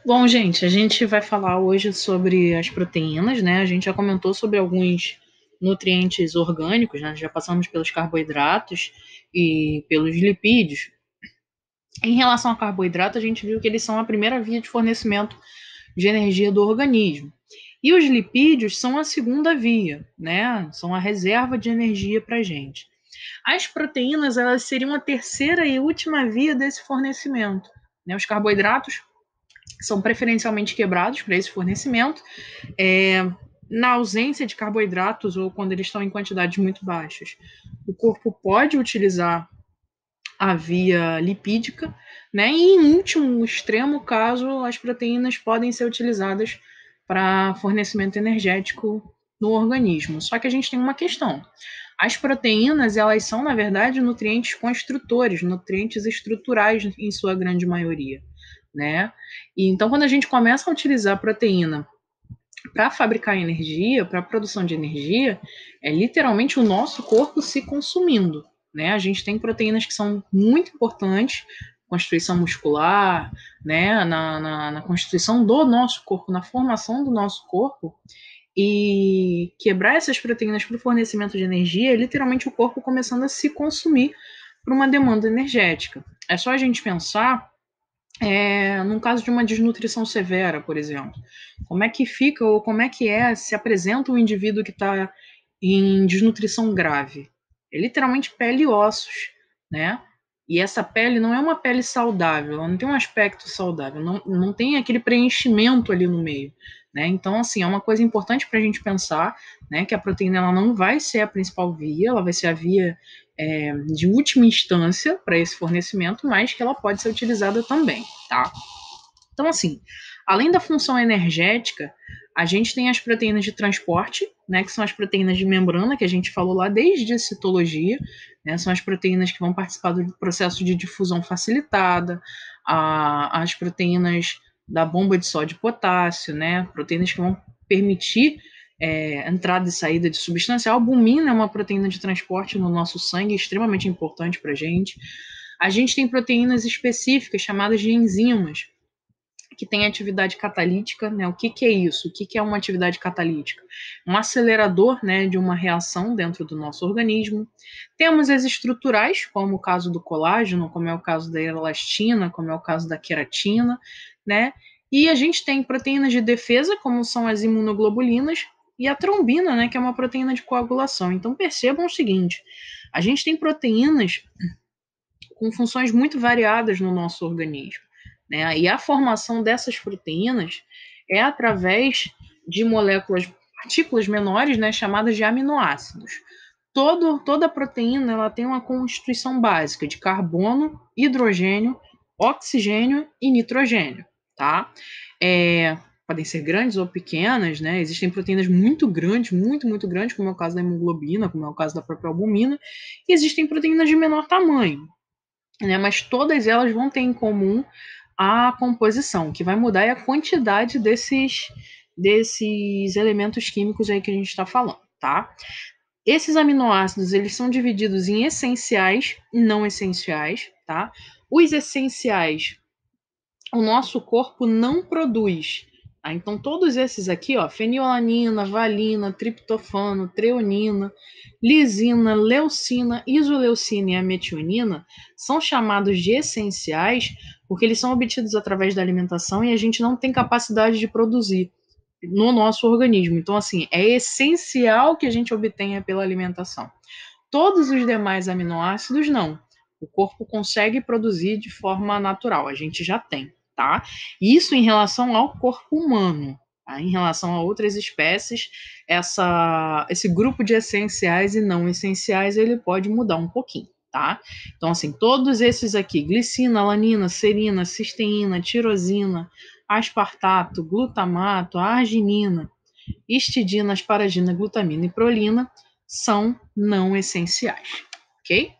Bom, gente, a gente vai falar hoje sobre as proteínas, né? A gente já comentou sobre alguns nutrientes orgânicos, né? Já passamos pelos carboidratos e pelos lipídios. Em relação ao carboidrato, a gente viu que eles são a primeira via de fornecimento de energia do organismo. E os lipídios são a segunda via, né? São a reserva de energia para a gente. As proteínas, elas seriam a terceira e última via desse fornecimento, né? Os carboidratos são preferencialmente quebrados para esse fornecimento. Na ausência de carboidratos ou quando eles estão em quantidades muito baixas, o corpo pode utilizar a via lipídica, né? E em último extremo caso, as proteínas podem ser utilizadas para fornecimento energético no organismo. Só que a gente tem uma questão. As proteínas, elas são, na verdade, nutrientes construtores, nutrientes estruturais em sua grande maioria, né? E então, quando a gente começa a utilizar a proteína para fabricar energia, para a produção de energia, é literalmente o nosso corpo se consumindo, né? A gente tem proteínas que são muito importantes, constituição muscular, né? Na constituição do nosso corpo, na formação do nosso corpo, e quebrar essas proteínas para o fornecimento de energia é literalmente o corpo começando a se consumir para uma demanda energética. É só a gente pensar num caso de uma desnutrição severa, por exemplo, como é que fica ou como é que se apresenta um indivíduo que está em desnutrição grave? É literalmente pele e ossos, né? E essa pele não é uma pele saudável, ela não tem um aspecto saudável, não tem aquele preenchimento ali no meio, né? Então, assim, é uma coisa importante para a gente pensar, né? Que a proteína ela não vai ser a principal via, ela vai ser a via de última instância para esse fornecimento, mas que ela pode ser utilizada também, tá? Então, assim, além da função energética, a gente tem as proteínas de transporte, né, que são as proteínas de membrana, que a gente falou lá desde a citologia, né, são as proteínas que vão participar do processo de difusão facilitada, as proteínas da bomba de sódio e potássio, né, proteínas que vão permitir entrada e saída de substância. A albumina é uma proteína de transporte no nosso sangue, extremamente importante para a gente. A gente tem proteínas específicas chamadas de enzimas, que tem atividade catalítica, né? O que é isso? O que é uma atividade catalítica? Um acelerador, né, de uma reação dentro do nosso organismo. Temos as estruturais, como o caso do colágeno, como é o caso da elastina, como é o caso da queratina, né? E a gente tem proteínas de defesa, como são as imunoglobulinas, e a trombina, né, que é uma proteína de coagulação. Então percebam o seguinte: a gente tem proteínas com funções muito variadas no nosso organismo, né? E a formação dessas proteínas é através de moléculas, partículas menores, né, chamadas de aminoácidos. Toda proteína ela tem uma constituição básica de carbono, hidrogênio, oxigênio e nitrogênio, tá? Podem ser grandes ou pequenas, né? Existem proteínas muito grandes, muito grandes, como é o caso da hemoglobina, como é o caso da própria albumina, e existem proteínas de menor tamanho, né? Mas todas elas vão ter em comum a composição, que vai mudar é a quantidade desses elementos químicos aí que a gente está falando, tá? Esses aminoácidos, eles são divididos em essenciais e não essenciais, tá? Os essenciais, o nosso corpo não produz. Tá? Então, todos esses aqui, ó, fenilalanina, valina, triptofano, treonina, lisina, leucina, isoleucina e a metionina, são chamados de essenciais porque eles são obtidos através da alimentação e a gente não tem capacidade de produzir no nosso organismo. Então, assim, é essencial que a gente obtenha pela alimentação. Todos os demais aminoácidos, não. O corpo consegue produzir de forma natural, a gente já tem, tá? Isso em relação ao corpo humano. Tá? Em relação a outras espécies, esse grupo de essenciais e não essenciais, ele pode mudar um pouquinho, tá? Então, assim, todos esses aqui, glicina, alanina, serina, cisteína, tirosina, aspartato, glutamato, arginina, histidina, asparagina, glutamina e prolina, são não essenciais, ok?